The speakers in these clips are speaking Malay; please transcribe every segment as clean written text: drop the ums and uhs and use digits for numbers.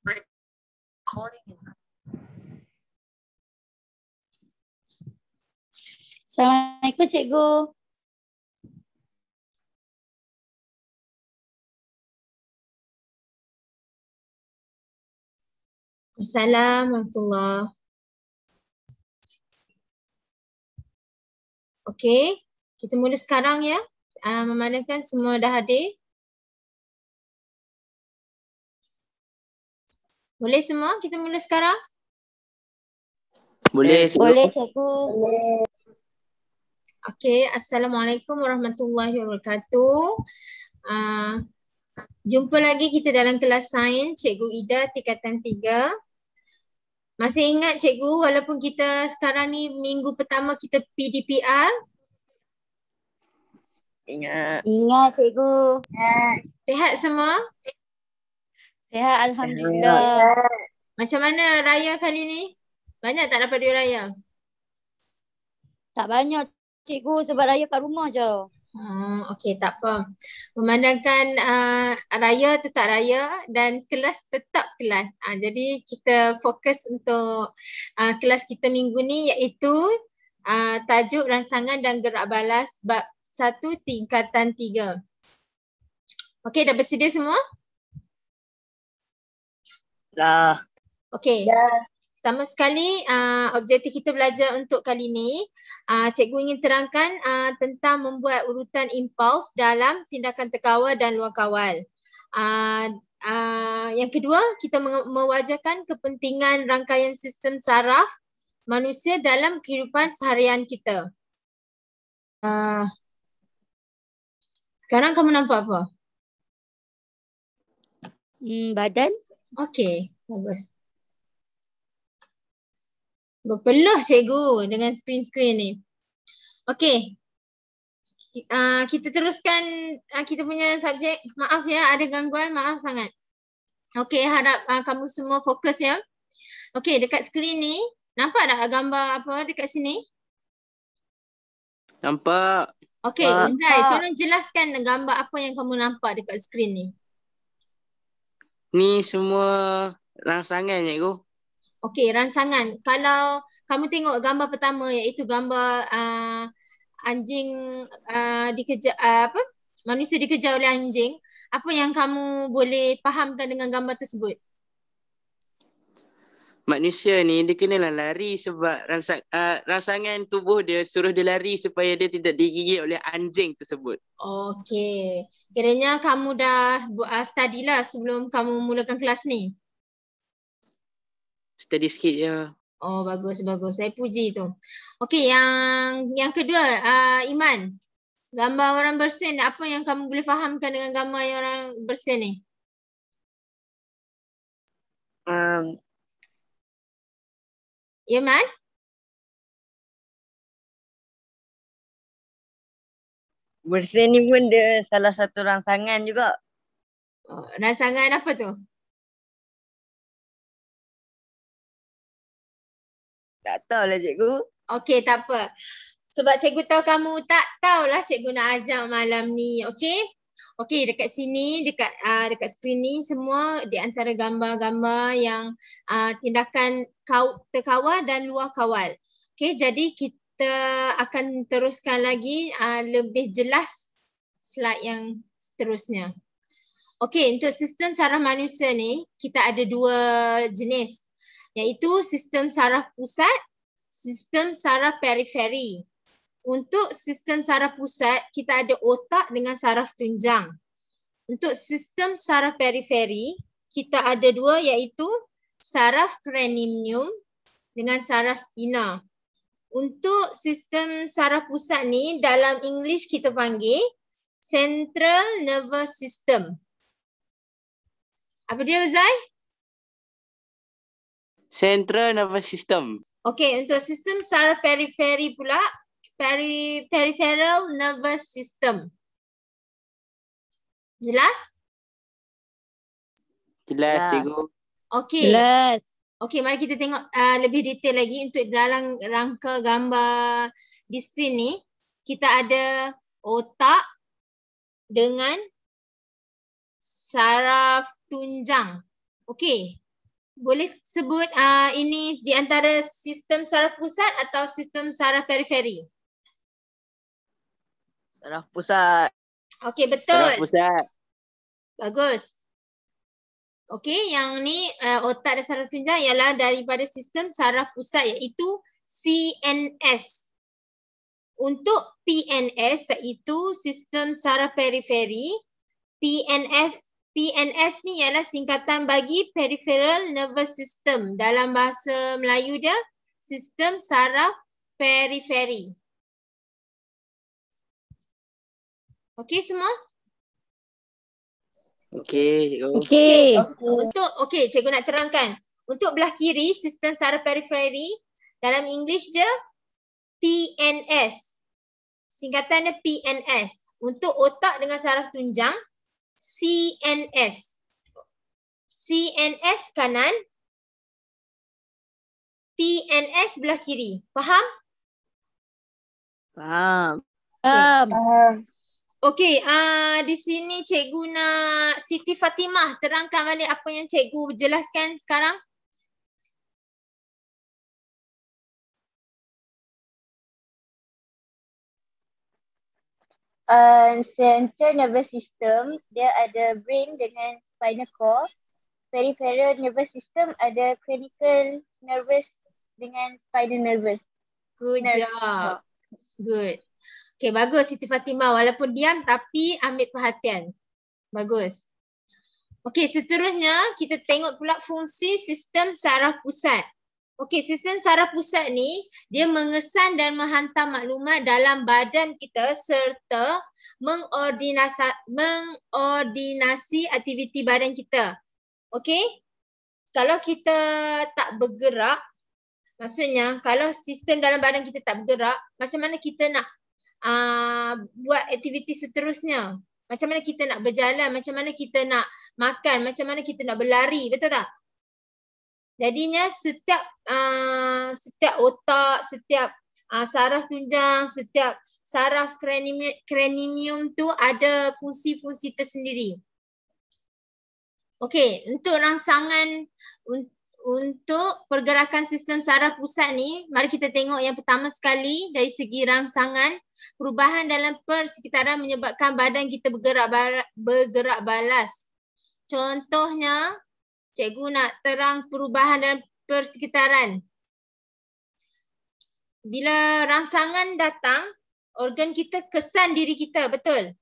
Assalamualaikum cikgu. Assalamualaikum warahmatullahi. Okey, kita mula sekarang ya. Memandangkan semua dah hadir. Boleh semua kita mula sekarang? Boleh. Boleh cikgu. Okey, Assalamualaikum warahmatullahi wabarakatuh. Jumpa lagi kita dalam kelas sains Cikgu Ida tingkatan 3. Masih ingat cikgu walaupun kita sekarang ni minggu pertama kita PDPR? Ingat. Ingat cikgu. Sihat semua? Sihat alhamdulillah. Macam mana raya kali ni? Banyak tak dapat duit raya? Tak banyak cikgu sebab raya kat rumah je. Okey, tak apa. Memandangkan raya tetap raya dan kelas tetap kelas. Jadi kita fokus untuk kelas kita minggu ni iaitu tajuk rangsangan dan gerak balas bab 1 tingkatan 3. Okey, dah bersedia semua? Dah. Okey. Pertama sekali, objektif kita belajar untuk kali ni, cikgu ingin terangkan tentang membuat urutan impuls dalam tindakan terkawal dan luar kawal. Yang kedua, kita mewajarkan kepentingan rangkaian sistem saraf manusia dalam kehidupan seharian kita. Sekarang kamu nampak apa? Badan. Okey, bagus. Berpeluh cikgu dengan screen ni. Okey. Kita teruskan kita punya subjek. Maaf ya ada gangguan, maaf sangat. Okey, harap kamu semua fokus ya. Okey, dekat skrin ni nampak tak gambar apa dekat sini? Nampak. Okey, Uzai, tolong jelaskan gambar apa yang kamu nampak dekat skrin ni. Ni semua rangsangan cikgu. Okey, rangsangan. Kalau kamu tengok gambar pertama iaitu gambar anjing dikejar manusia dikejar oleh anjing, apa yang kamu boleh fahamkan dengan gambar tersebut? Manusia ni dia kenalah lari sebab rangsangan tubuh dia suruh dia lari supaya dia tidak digigit oleh anjing tersebut. Okey. Kiranya kamu dah study lah sebelum kamu mulakan kelas ni. Study sikit je. Oh, bagus bagus. Saya puji tu. Okey, yang kedua, Iman. Gambar orang bersin, apa yang kamu boleh fahamkan dengan gambar yang orang bersin ni? Iman? Bersin ni pun dia salah satu rangsangan juga. Oh, rangsangan apa tu? Tak tahulah cikgu. Okey, tak apa. Sebab cikgu tahu kamu tak tahulah cikgu nak ajar malam ni. Okey? Okey, dekat sini, dekat skrin ni semua di antara gambar-gambar yang tindakan terkawal dan luar kawal. Okey, jadi kita akan teruskan lagi lebih jelas slide yang seterusnya. Okey, untuk sistem saraf manusia ni kita ada dua jenis, iaitu sistem saraf pusat, sistem saraf periferi. Untuk sistem saraf pusat, kita ada otak dengan saraf tunjang. Untuk sistem saraf periferi, kita ada dua iaitu saraf cranium dengan saraf spina. Untuk sistem saraf pusat ni dalam English kita panggil central nervous system. Apa dia Uzai? Central nervous system. Okey, untuk sistem saraf periferi pula peripheral nervous system. Jelas? Jelas cikgu. Okey. Jelas. Okey, mari kita tengok lebih detail lagi untuk dalam rangka gambar di skrin ni. Kita ada otak dengan saraf tunjang. Okey. Boleh sebut ini di antara sistem saraf pusat atau sistem saraf periferi? Saraf pusat. Okey, Saraf betul. pusat. Bagus. Okey, yang ni otak dan saraf tunjang ialah daripada sistem saraf pusat iaitu CNS. Untuk PNS iaitu sistem saraf periferi, PNS ni ialah singkatan bagi peripheral nervous system. Dalam bahasa Melayu dia sistem saraf periferi. Okey semua? Okey. Okey. Okey, cikgu nak terangkan. Untuk belah kiri sistem saraf periferi dalam English dia PNS. Singkatan dia PNS. Untuk otak dengan saraf tunjang CNS. CNS kanan, PNS belah kiri. Faham? Faham. Okey, di sini cikgu nak Siti Fatimah terangkan balik apa yang cikgu jelaskan sekarang. Central nervous system dia ada brain dengan spinal cord. Peripheral nervous system ada cranial nervous dengan spinal nervous. Good job. Good. Okay, bagus Siti Fatimah. Walaupun diam tapi ambil perhatian. Bagus. Okay, seterusnya kita tengok pula fungsi sistem saraf pusat. Okey, sistem saraf pusat ni dia mengesan dan menghantar maklumat dalam badan kita serta mengordinasi aktiviti badan kita. Okey? Kalau kita tak bergerak, maksudnya kalau sistem dalam badan kita tak bergerak, macam mana kita nak buat aktiviti seterusnya? Macam mana kita nak berjalan, macam mana kita nak makan, macam mana kita nak berlari, betul tak? Jadinya setiap otak, setiap saraf tunjang, setiap saraf cranium tu ada fungsi-fungsi tersendiri. Okey, untuk rangsangan untuk pergerakan sistem saraf pusat ni, mari kita tengok yang pertama sekali dari segi rangsangan, perubahan dalam persekitaran menyebabkan badan kita bergerak balas. Contohnya, cikgu nak terang perubahan dalam persekitaran. Bila rangsangan datang, organ kita kesan diri kita, betul?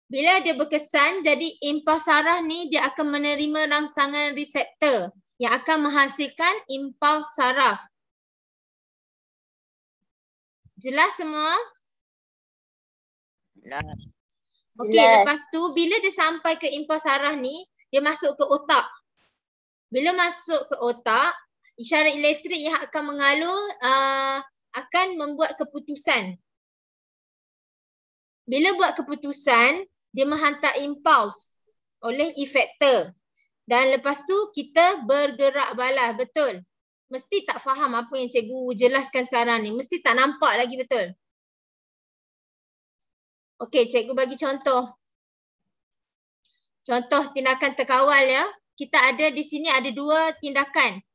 Bila dia berkesan, jadi impuls saraf ni dia akan menerima rangsangan reseptor yang akan menghasilkan impuls saraf. Jelas semua? Jelas. Okey, lepas tu bila dia sampai ke impuls saraf ni, dia masuk ke otak. Bila masuk ke otak, isyarat elektrik yang akan mengalur akan membuat keputusan. Bila buat keputusan, dia menghantar impuls oleh efektor. Dan lepas tu kita bergerak balas, betul? Mesti tak faham apa yang cikgu jelaskan sekarang ni. Mesti tak nampak lagi, betul? Okey, cikgu bagi contoh. Contoh tindakan terkawal ya. Kita ada di sini ada dua tindakan.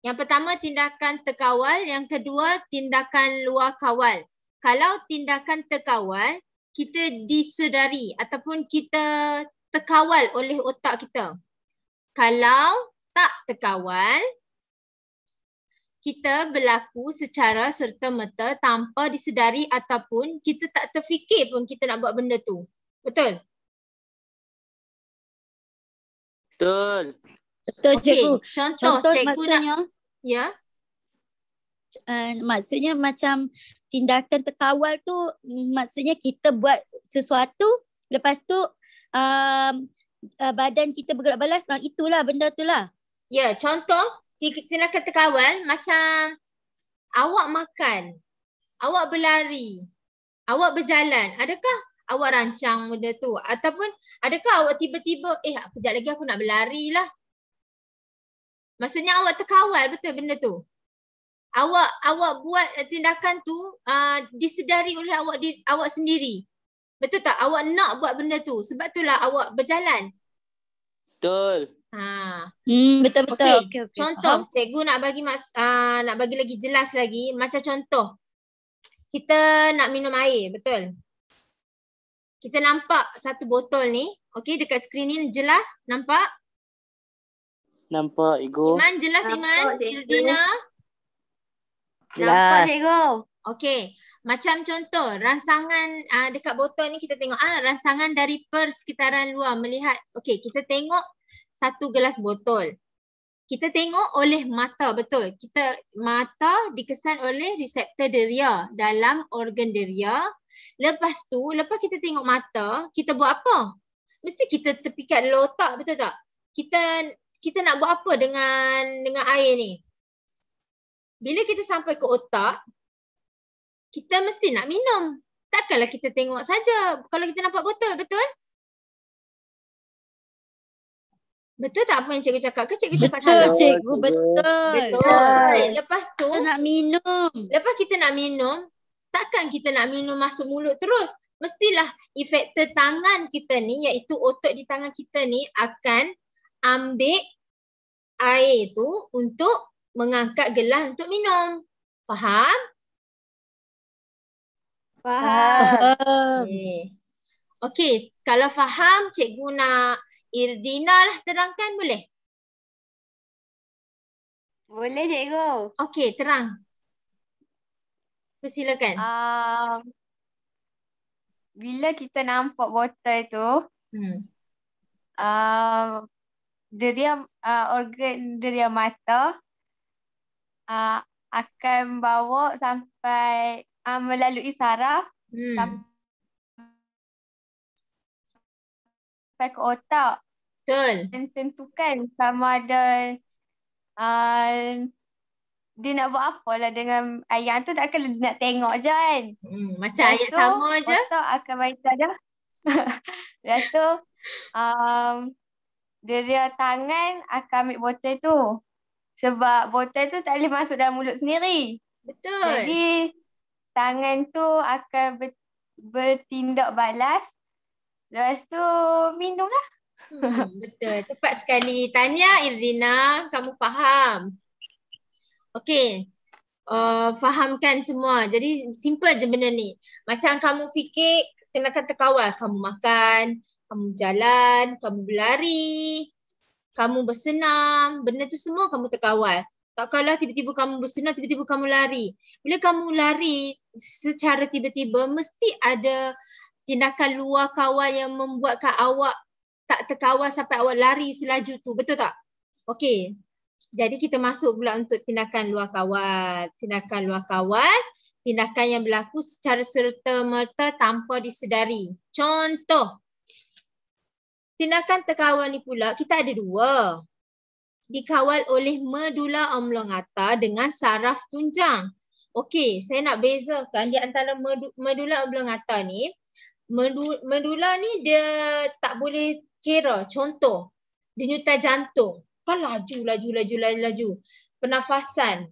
Yang pertama tindakan terkawal, yang kedua tindakan luar kawal. Kalau tindakan terkawal, kita disedari ataupun kita terkawal oleh otak kita. Kalau tak terkawal, kita berlaku secara serta-merta tanpa disedari ataupun kita tak terfikir pun kita nak buat benda tu. Betul? Betul. Betul cikgu. Contoh cikgu maksudnya, nak ya. Maksudnya macam tindakan terkawal tu maksudnya kita buat sesuatu lepas tu badan kita bergerak balas, itulah benda tu lah. Ya, contoh tindakan terkawal macam awak makan, awak berlari, awak berjalan. Adakah awak rancang benda tu? Ataupun adakah awak tiba-tiba, kejap lagi aku nak berlari lah. Maksudnya awak terkawal betul benda tu. Awak buat tindakan tu disedari oleh awak sendiri. Betul tak? Awak nak buat benda tu. Sebab itulah awak berjalan. Betul. Betul-betul. Okey. Okey. Contoh, cikgu nak bagi nak bagi lagi jelas lagi. Macam contoh, kita nak minum air, betul? Kita nampak satu botol ni. Okey, dekat skrin ni jelas? Nampak? Nampak, Ego. Iman, jelas Iman? Irdina? Jelas. Cikgu. Okey. Macam contoh, rangsangan dekat botol ni kita tengok rangsangan dari persekitaran luar melihat. Okey, kita tengok satu gelas botol. Kita tengok oleh mata, betul. Mata dikesan oleh reseptor deria dalam organ deria. Lepas tu, lepas kita tengok mata, kita buat apa? Mesti kita terpikat dalam otak, betul tak? Kita nak buat apa dengan air ni? Bila kita sampai ke otak, kita mesti nak minum. Takkanlah kita tengok saja kalau kita nampak botol, betul? Betul tak apa yang cikgu cakap? Ke cikgu cakap salah? Betul cikgu, betul. Betul. Okay, lepas tu, Kita nak minum. lepas kita nak minum, takkan kita nak minum masuk mulut terus. Mestilah efektor tangan kita ni, iaitu otot di tangan kita ni akan ambil air tu untuk mengangkat gelas untuk minum. Faham? Faham. Okey, kalau faham, cikgu nak Irdina lah terangkan, boleh? Boleh cikgu. Okey, terang. Persilakan. Bila kita nampak botol tu, organ deria mata akan bawa sampai melalui saraf sampai ke otak Betul. dan tentukan sama ada dia nak buat apa lah dengan ayat tu, takkan nak tengok je kan. Macam ayat sama je. Otak akan baik saja. Lepas tu deria tangan akan ambil botol tu. Sebab botol tu tak boleh masuk dalam mulut sendiri. Betul. Jadi tangan tu akan bertindak balas. Lepas tu minumlah. Betul. Tepat sekali. Tahniah Irdina, kamu faham. Okey. Fahamkan semua. Jadi simple je benda ni. Macam kamu fikir tindakan terkawal. Kamu makan, kamu jalan, kamu berlari, kamu bersenam. Benda tu semua kamu terkawal. Takkanlah tiba-tiba kamu bersenam, tiba-tiba kamu lari. Bila kamu lari secara tiba-tiba, mesti ada tindakan luar kawal yang membuatkan awak tak terkawal sampai awak lari selaju tu. Betul tak? Okey. Jadi kita masuk pula untuk tindakan luar kawal. Tindakan luar kawal, tindakan yang berlaku secara serta-merta tanpa disedari. Contoh, tindakan terkawal ni pula kita ada dua. Dikawal oleh medula oblongata dengan saraf tunjang. Okey, saya nak bezakan di antara medula oblongata ni. Medula ni dia tak boleh kira. Contoh, denyutan jantung. Kan laju. Pernafasan.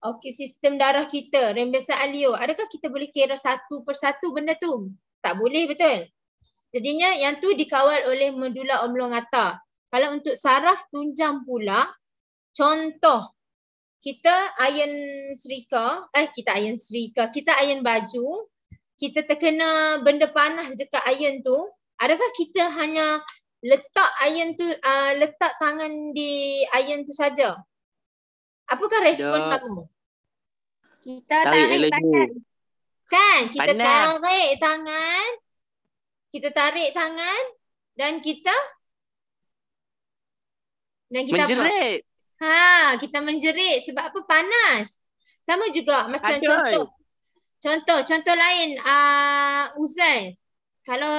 Okey, sistem darah kita, rembesan alio. Adakah kita boleh kira satu persatu benda tu? Tak boleh, betul? Jadinya yang tu dikawal oleh medula oblongata. Kalau untuk saraf tunjang pula, contoh, kita iron baju, kita terkena benda panas dekat iron tu, adakah kita hanya letak tangan di iron tu saja? Apakah respon kamu? Kita tarik tangan. Kan? Kita Panas. tarik tangan dan kita Menjerit. apa? Kita menjerit. Sebab apa? Panas. Sama juga macam Aduh. contoh lain, Uzair. Kalau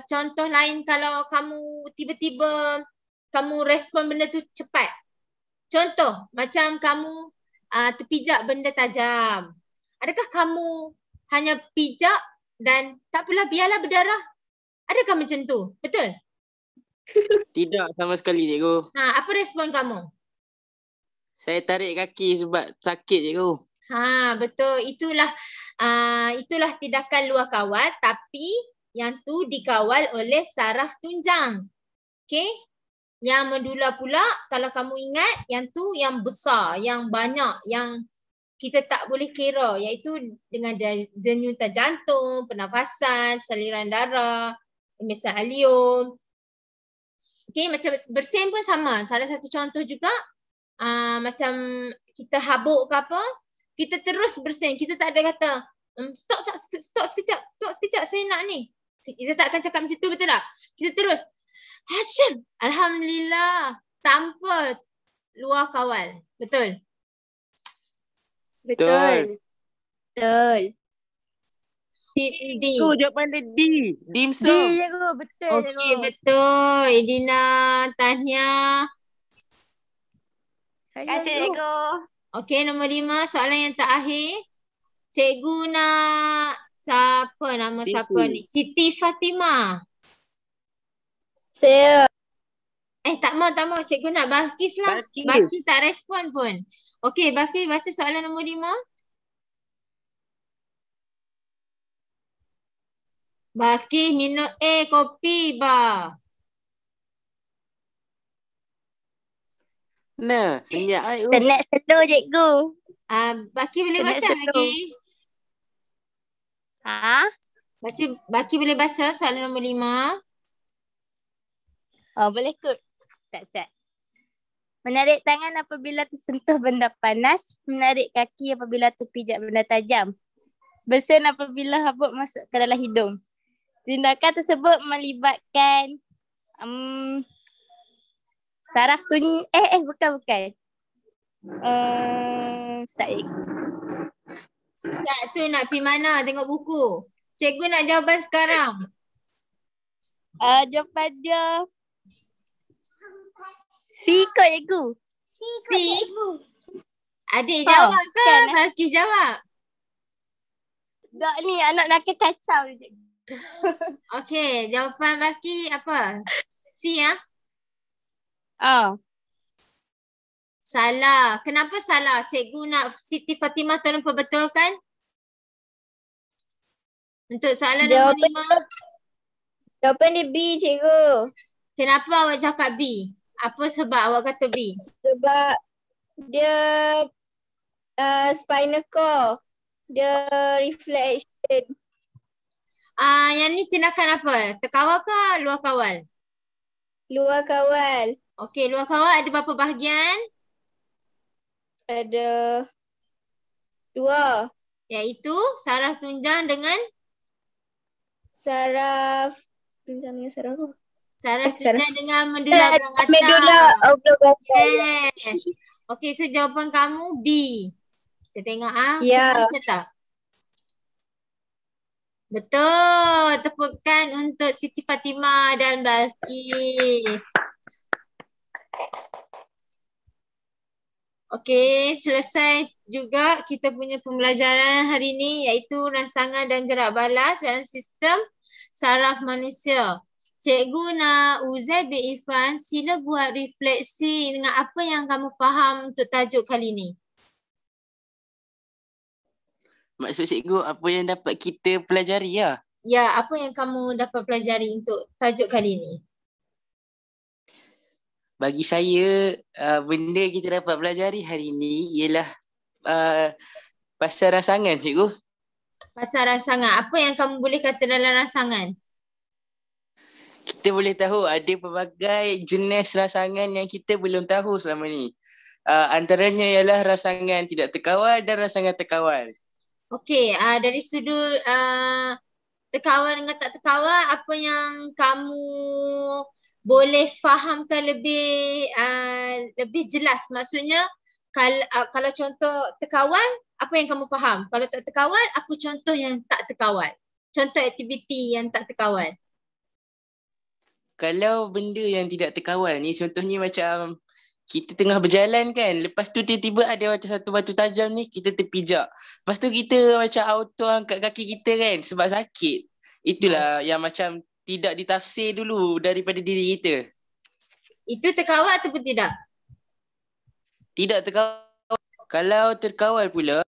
contoh lain, kalau kamu tiba-tiba kamu respon benda tu cepat. Contoh, macam kamu terpijak benda tajam. Adakah kamu hanya pijak dan tak apalah, biarlah berdarah? Adakah macam tu? Betul? Tidak sama sekali, cikgu. Apa respon kamu? Saya tarik kaki sebab sakit, cikgu. Betul. Itulah tindakan luar kawal, tapi yang tu dikawal oleh saraf tunjang. Okey? Yang medular pula, kalau kamu ingat, yang tu yang besar, yang banyak, yang kita tak boleh kira, iaitu dengan denyutan jantung, pernafasan, saliran darah, pemeriksaan alium. Okey, macam bersin pun sama. Salah satu contoh juga, macam kita habuk ke apa, kita terus bersin. Kita tak ada kata, stop sekejap, saya nak ni. Kita tak akan cakap macam tu, betul tak? Kita terus, Hashim, alhamdulillah, tanpa luar kawal. Betul? Betul. Betul. D. Tu jawapan dia D. D Dimsum. cikgu. Betul Okey, cikgu. betul. Edina, Tahniah. Saya Kata cikgu. cikgu. Okey, nombor 5, soalan yang terakhir. Cikgu nak siapa nama Siti. siapa ni? Siti Fatimah. Saya. Tak mau. Cikgu nak Balkis lah. Balkis. Balkis tak respon pun. Okey, Balkis baca soalan nombor 5. Balkis minum kopi ba. Nah, senyap ai. Tenat slow cikgu. Balkis boleh Penat baca slow. lagi? Balkis boleh baca soalan nombor 5. Boleh kot. Sat. Menarik tangan apabila tersentuh benda panas. Menarik kaki apabila terpijak benda tajam. Bersin apabila habuk masuk ke dalam hidung. Tindakan tersebut melibatkan saraf bukan. Saik. Sat tu nak pergi mana? Tengok buku. Cikgu nak jawapan sekarang. Jawapan dia C kot cikgu. C. Adik jawab ke? kan, Balkis jawab. Tak ni anak nakal kacau je cikgu. Okey, jawapan Balkis apa? C ya? Salah. Kenapa salah? Cikgu nak Siti Fatimah tolong perbetulkan. Untuk soalan nombor 5. Jawapan dia B cikgu. Kenapa awak cakap B? Apa sebab awak kata B? Sebab dia spinal cord. Dia reflection. Yang ni tindakan apa? Terkawal ke luar kawal? Luar kawal. Okey, luar kawal ada berapa bahagian? Ada 2. Iaitu saraf tunjang dengan Saraf. Tunjang dengan saraf apa? saraf saraf. tunjang dengan medulla oblongata. Medulla oblongata. Yes. Okey, so jawapan kamu B. Kita tengok Ya. betul ke tak? Betul. Tepukan untuk Siti Fatimah dan Balkis. Okey, selesai juga kita punya pembelajaran hari ini iaitu rangsangan dan gerak balas dalam sistem saraf manusia. Cikgu nak Uzair bin Irfan sila buat refleksi dengan apa yang kamu faham untuk tajuk kali ini. Maksud cikgu apa yang dapat kita pelajari lah. Ya, apa yang kamu dapat pelajari untuk tajuk kali ini? Bagi saya, benda kita dapat pelajari hari ini ialah pasal rangsangan cikgu. Pasal rangsangan. Apa yang kamu boleh kata dalam rangsangan? Kita boleh tahu ada pelbagai jenis rangsangan yang kita belum tahu selama ni. Antaranya ialah rangsangan tidak terkawal dan rangsangan terkawal. Okey, dari sudut terkawal dengan tak terkawal, apa yang kamu boleh fahamkan lebih jelas? Maksudnya kalau contoh terkawal, apa yang kamu faham? Kalau tak terkawal, apa contoh yang tak terkawal? Contoh aktiviti yang tak terkawal. Kalau benda yang tidak terkawal ni contohnya macam kita tengah berjalan kan, lepas tu tiba-tiba ada macam satu batu tajam ni, kita terpijak. Lepas tu kita macam auto angkat kaki kita kan sebab sakit. Itulah yang macam tidak ditafsir dulu daripada diri kita. Itu terkawal ataupun tidak? Tidak terkawal. Kalau terkawal pula,